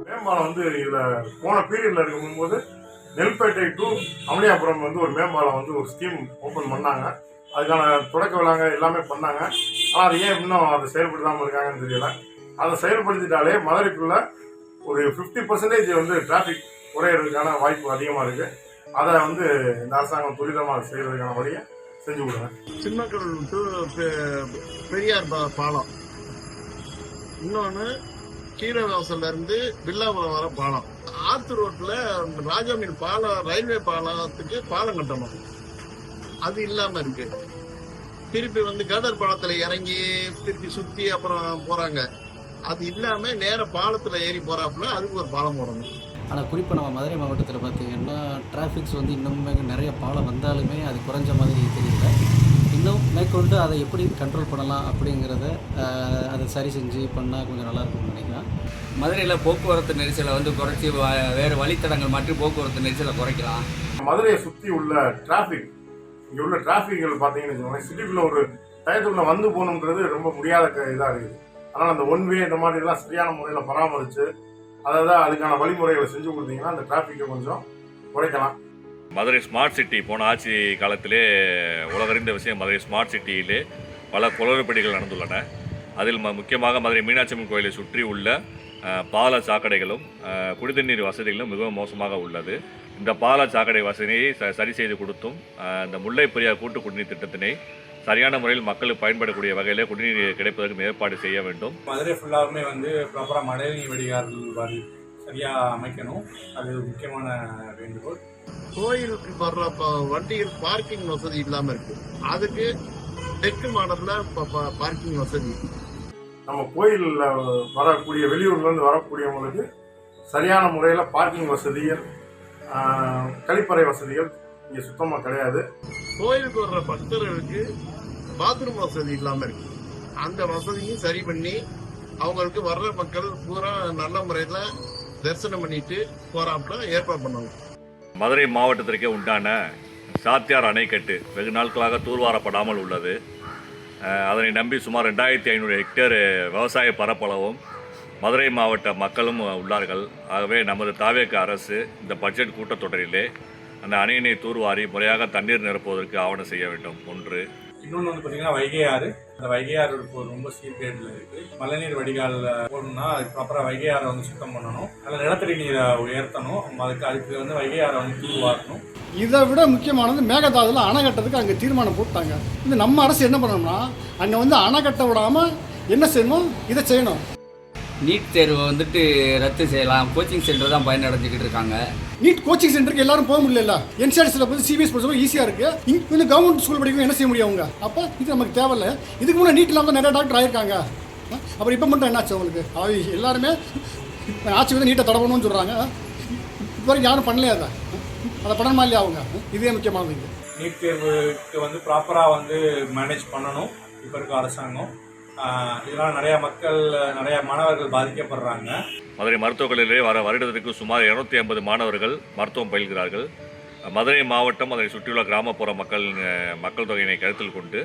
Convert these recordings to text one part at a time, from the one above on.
மேம்பாலம் வந்து இதில் போன பீரியடில் இருக்கும்போது நெல்பேட்டை டு அமளியாபுரம் வந்து ஒரு மேம்பாலம் வந்து ஒரு ஸ்கீம் ஓப்பன் பண்ணாங்க. அதுக்கான தொடக்க விழாங்க எல்லாமே பண்ணாங்க. ஆனால் அது ஏன் இன்னும் அதை செயல்படுத்தாமல் இருக்காங்கன்னு தெரியல. அதை செயல்படுத்திட்டாலே மதுரைக்குள்ள ஒரு 50% வந்து டிராஃபிக் குறையிறதுக்கான வாய்ப்பு அதிகமாக இருக்குது. அதை வந்து இந்த அரசாங்கம் துரிதமாக செய்கிறதுக்கான வழியை செஞ்சு கொடுங்க. சின்னக்கடல் டு பெரியார் பாலம், இன்னொன்று கீழவாசல்ல இருந்து வில்லாபுரம் வர பாலம், ஆத்து ரோட்ல ராஜாமீன் பாலம், ரயில்வே பாலத்துக்கு பாலம் கட்டணும், அது இல்லாம இருக்கு. திருப்பி வந்து கதர் பாலத்துல இறங்கி திருப்பி சுத்தி அப்புறம் போறாங்க, அது இல்லாம நேர பாலத்துல ஏறி போறாப்புல அதுக்கு ஒரு பாலம் போடணும். ஆனால் குறிப்பாக நம்ம மதுரை மாவட்டத்தில் பார்த்திங்கன்னா டிராஃபிக்ஸ் வந்து இன்னுமே நிறைய பாலம் வந்தாலுமே அது குறைஞ்ச மாதிரி தெரியல. இன்னும் மேற்கொண்டு அதை எப்படி கண்ட்ரோல் பண்ணலாம் அப்படிங்கிறத அதை சரி செஞ்சு பண்ணால் கொஞ்சம் நல்லாயிருக்கும்னு நினைக்கிறேன். மதுரையில் போக்குவரத்து நெரிசலை வந்து குறைச்சி வேறு வழித்தடங்கள் மற்றும் போக்குவரத்து நெரிசலை குறைக்கலாம். மதுரையை சுற்றி உள்ள டிராஃபிக், இங்கே உள்ள டிராஃபிக்கள் பார்த்தீங்கன்னு வச்சுக்கோங்க, சிட்டிக்குள்ளே ஒரு டயத்துக்குள்ளே வந்து போகணுன்றது ரொம்ப முடியாத இதாக இருக்குது. ஆனால் அந்த ஒன் வே இந்த மாதிரிலாம் சரியான முறையில் பராமரித்து அதாவது அதுக்கான வழிமுறைகளை செஞ்சு கொடுத்தீங்கன்னா அந்த டிராஃபிக்கை கொஞ்சம் குறைக்கலாம். மதுரை ஸ்மார்ட் சிட்டி போன ஆட்சி காலத்திலே உலகறிந்த விஷயம். மதுரை ஸ்மார்ட் சிட்டியிலே பல குளறுபடிகள் நடந்துள்ளன. அதில் முக்கியமாக மதுரை மீனாட்சி அம்மன் கோயிலை சுற்றி உள்ள பால சாக்கடைகளும் குடிநீர் வசதிகளும் மிகவும் மோசமாக உள்ளது. இந்த பால சாக்கடை வசதியை சரி செய்து கொடுத்தும் இந்த முல்லை பெரியார் கூட்டு குடிநீர் திட்டத்தினை சரியான முறையில் மக்களுக்கு பயன்படக்கூடிய வகையிலே குடிநீர் கிடைப்பதற்கு ஏற்பாடு செய்ய வேண்டும். மதுரை ஃபுல்லாகவுமே வந்து ப்ராப்பராக மழைநீர் வடிகால் சரியாக அமைக்கணும், அது முக்கியமான வேண்டுகோள். கோயிலுக்கு வர்ற வண்டிகள் பார்க்கிங் வசதி இல்லாம இருக்கு, அதுக்கு தெற்கு மாடல்ல பார்க்கிங் வசதி. நம்ம கோயிலில் வரக்கூடிய வெளியூர்லேருந்து வரக்கூடியவங்களுக்கு சரியான முறையில் பார்க்கிங் வசதிகள், கழிப்பறை வசதிகள் இங்கே சுத்தமாக கிடையாது. கோயிலுக்கு வர்ற பக்தர்களுக்கு பாத்ரூம் வசதி இல்லாம இருக்கு, அந்த வசதியும் சரி பண்ணி அவங்களுக்கு வர்ற மக்கள் பூரா நல்ல முறையில தரிசனம் பண்ணிட்டு போறாப்புல ஏற்பாடு பண்ணுவாங்க. மதுரை மாவட்டத்திற்கே உண்டான சாத்தியார் அணைக்கட்டு வெகு நாட்களாக தூர்வாரப்படாமல் உள்ளது. அதனை நம்பி சுமார் 2500 ஹெக்டேர் விவசாய பரப்பளவும் மதுரை மாவட்ட மக்களும் உள்ளார்கள். ஆகவே நமது தாவேக அரசு இந்த பட்ஜெட் கூட்டத்தொடரிலே அந்த அணையினை தூர்வாரி முறையாக தண்ணீர் நிரப்புவதற்கு ஆவணம் செய்ய வேண்டும். ஒன்று. இன்னொன்று வந்து பார்த்தீங்கன்னா வைகை ஆறு, அந்த வைகை ஆறு இப்போ ரொம்ப சீர்கேட்டில் இருக்குது. மழைநீர் வடிகால் போடணும்னா அதுக்கு ப்ராப்பராக வைகை ஆறை வந்து சுத்தம் பண்ணணும், அதில் நிலத்தடி நீரை உயர்த்தணும், அதுக்கு வந்து வைகை ஆறை வந்து தூர்வாரணும். இதை விட முக்கியமானது மேகதாதுல அணை கட்டுறதுக்கு அங்கே தீர்மானம் போட்டாங்க. இந்த நம்ம அரசு என்ன பண்ணணும்னா அங்கே வந்து அணை கட்ட விடாமல் என்ன செய்யணும், இதை செய்யணும். நீட் தேர்வை வந்துட்டு ரத்து செய்யலாம், கோச்சிங் சென்டர் தான் பயனடைஞ்சிக்கிட்டு இருக்காங்க. நீட் கோச்சிங் சென்டருக்கு எல்லாரும் போக முடியல. என்சிஆர்சியில் போய் சிபிஎஸ் படிச்சவங்க ஈஸியாக இருக்குது, இங்கே வந்து கவர்மெண்ட் ஸ்கூல் படிக்கும் என்ன செய்ய முடியும் அவங்க? அப்போ இது நமக்கு தேவையில்லை. இதுக்கு முன்னாடி நீட் இல்லாமல் நிறைய டாக்டர் ஆகியிருக்காங்க. அப்புறம் இப்போ மட்டும் என்னாச்சு அவங்களுக்கு? எல்லாருமே ஆட்சி வந்து நீட்டை தடவணும்னு சொல்கிறாங்க. இப்போ வரைக்கும் யாரும் பண்ணலையா? அதை பண்ணணுமா இல்லையா அவங்க? இதே முக்கியமானது. நீட் தேர்வுக்கு வந்து ப்ராப்பராக வந்து மேனேஜ் பண்ணணும் இப்போ இருக்க அரசாங்கம். இதனால் நிறைய மாணவர்கள் பாதிக்கப்படுறாங்க. மதுரை மருத்துவக் கல்லூரியிலே வருடத்திற்கு சுமார் 250 மாணவர்கள் மருத்துவம் பயில்கிறார்கள். மதுரை மாவட்டம் அதனை சுற்றியுள்ள கிராமப்புற மக்கள் தொகையினை கருத்தில் கொண்டு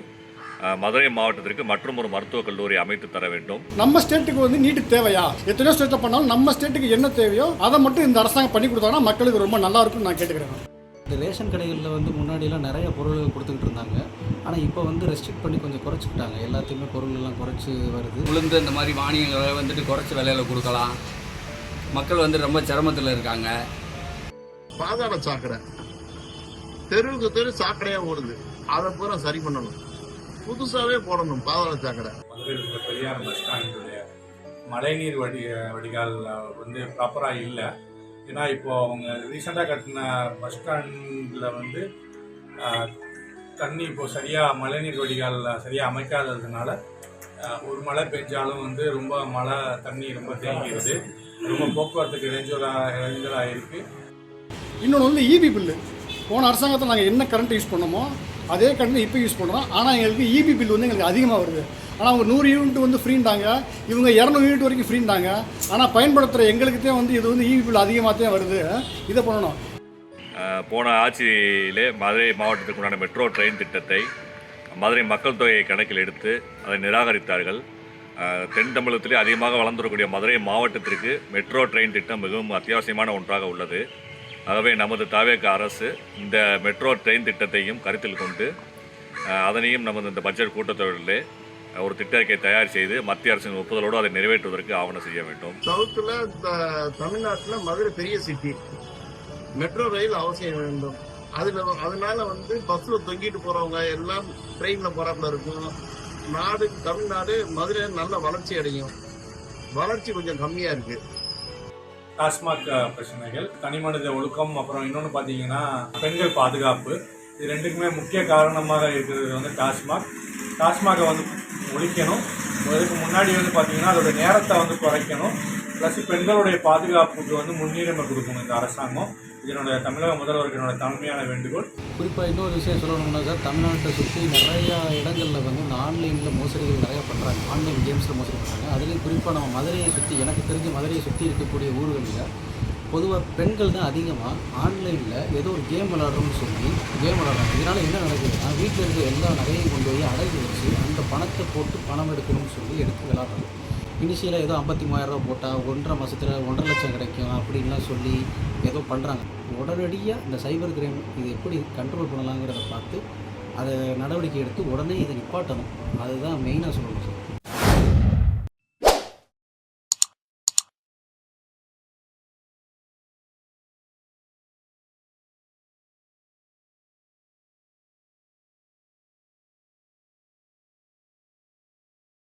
மதுரை மாவட்டத்திற்கு மற்றும் ஒரு மருத்துவக் கல்லூரி அமைத்து தர வேண்டும். நம்ம ஸ்டேட்டுக்கு வந்து நீட்டு தேவையா? எத்தனையோ ஸ்டேட்டில் பண்ணாலும் நம்ம ஸ்டேட்டுக்கு என்ன தேவையோ அதை மட்டும் இந்த அரசாங்கம் பண்ணி கொடுத்தாங்கன்னா மக்களுக்கு ரொம்ப நல்லா இருக்கும்னு நான் கேட்டுக்கிறேன். இந்த ரேஷன் கடைகளில் வந்து முன்னாடியெல்லாம் நிறைய பொருள்கள் கொடுத்துக்கிட்டு இருந்தாங்க. ஆனால் இப்போ வந்து ரெஸ்ட்ரிக்ட் பண்ணி கொஞ்சம் குறைச்சிக்கிட்டாங்க. எல்லாத்தையுமே பொருள்கள்லாம் குறைச்சி வருது. உளுந்து இந்த மாதிரி மானியங்களை வந்துட்டு குறைச்சி விலையில் கொடுக்கலாம். மக்கள் வந்து ரொம்ப சிரமத்தில் இருக்காங்க. பாதாள சாக்கடை தெருவுக்கு தெரு சாக்கடையாக ஓடுது, அதை பூரா சரி பண்ணணும், புதுசாகவே போடணும் பாதாள சாக்கடை. மதுரையில் இருக்கிற பெரியார் பஸ் ஸ்டாண்டுடைய மழைநீர் வடிகால் வந்து ப்ராப்பராக இல்லை. ஏன்னா இப்போது அவங்க ரீசெண்டாக கட்டின பஸ் ஸ்டாண்டில் வந்து தண்ணி இப்போது சரியாக மழைநீர் வடிகால் சரியாக அமைக்காததுனால ஒரு மழை பெஞ்சாலும் வந்து ரொம்ப மழை தண்ணி ரொம்ப தேங்கிடுது, ரொம்ப போக்குவரத்துக்கு இடைஞ்சலாக இருக்குது. இன்னொன்று வந்து இபி பில்லு. போன அரசாங்கத்தில் நாங்கள் என்ன கரண்ட் யூஸ் பண்ணோமோ அதே கரண்ட் இப்போ யூஸ் பண்ணுறோம். ஆனால் எங்களுக்கு இபி பில் வந்து எங்களுக்கு அதிகமாக வருது. ஆனால் அவங்க 100 யூனிட் வந்து ஃப்ரீண்டாங்க, இவங்க 200 யூனிட் வரைக்கும் ஃப்ரீண்டாங்க. ஆனால் பயன்படுத்துகிற எங்களுக்கு தான் வந்து இது வந்து இபி பில் அதிகமாக தான் வருது. இதை பண்ணணும். போன ஆட்சியிலே மதுரை மாவட்டத்துக்கு உண்டான மெட்ரோ ட்ரெயின் திட்டத்தை மதுரை மக்கள் தொகையை கணக்கில் எடுத்து அதை நிராகரித்தார்கள். தென் தமிழகத்திலே அதிகமாக வளர்ந்துடக்கூடிய மதுரை மாவட்டத்திற்கு மெட்ரோ ட்ரெயின் திட்டம் மிகவும் அத்தியாவசியமான ஒன்றாக உள்ளது. ஆகவே நமது தாவேக அரசு இந்த மெட்ரோ ட்ரெயின் திட்டத்தையும் கருத்தில் கொண்டு அதனையும் நமது இந்த பட்ஜெட் கூட்டத்தொடரிலே ஒரு திட்டத்தை தயார் செய்து மத்திய அரசின் ஒப்புதலோடு அதை நிறைவேற்றுவதற்கு ஆவணம் செய்ய வேண்டும். சவுத்துல தமிழ்நாட்டில் மதுரை பெரிய சிட்டி, மெட்ரோ ரயில் அவசியம் வேண்டும். அதனால வந்து பஸ்ல தொங்கிட்டு போறவங்க எல்லாம் ட்ரெயின்ல போறாப்புல இருக்கும். தமிழ்நாடு மதுரை நல்ல வளர்ச்சி அடையும். வளர்ச்சி கொஞ்சம் கம்மியா இருக்கு. டாஸ்மாக் பிரச்சனைகள், தனிமனித ஒழுக்கம், அப்புறம் இன்னொன்று பார்த்தீங்கன்னா பெண்கள் பாதுகாப்பு, இது ரெண்டுக்குமே முக்கிய காரணமாக இருக்கிறது வந்து டாஸ்மாகை வந்து ஒழிக்கணும். அதுக்கு முன்னாடி வந்து பார்த்தீங்கன்னா அதோட நேரத்தை வந்து குறைக்கணும். ப்ளஸ் பெண்களுடைய பாதுகாப்புக்கு வந்து முன்னுரிமை கொடுக்கணும் இந்த அரசாங்கம். இதனுடைய தமிழக முதல்வருக்கு என்னோட தலைமையான வேண்டுகோள். குறிப்பாக இன்னொரு விஷயம் சொல்லணும்னா சார், தமிழ்நாட்டை சுற்றி நிறையா இடங்களில் வந்து இந்த ஆன்லைனில் மோசடிகள் நிறையா பண்ணுறாங்க. ஆன்லைன் கேம்ஸில் மோசடி பண்ணுறாங்க. அதுலேயும் குறிப்பாக நம்ம மதுரையை சுற்றி, எனக்கு தெரிஞ்ச மதுரையை சுற்றி இருக்கக்கூடிய ஊர்களில் பொதுவாக பெண்கள் தான் அதிகமாக ஆன்லைனில் ஏதோ ஒரு கேம் விளாட்றோம்னு சொல்லி கேம் விளாட்றாங்க. இதனால் என்ன நடக்குதுன்னா, வீட்டில் இருக்க எல்லா நகையும் கொண்டு போய் அடகு வச்சு அந்த பணத்தை போட்டு பணம் எடுக்கணும்னு சொல்லி எடுத்து விளாட்றாங்க. இனிஷியலாக ஏதோ 53,000 ரூபா போட்டால் 1.5 மாதத்தில் 1.5 லட்சம் கிடைக்கும் அப்படின்லாம் சொல்லி ஏதோ பண்ணுறாங்க. உடனடியாக இந்த சைபர் கிரைம் இது எப்படி கண்ட்ரோல் பண்ணலாங்கிறத பார்த்து அதை நடவடிக்கை எடுத்து உடனே இதை நிப்பாட்டணும். அதுதான் மெயினாக சொல்லணும் சார்.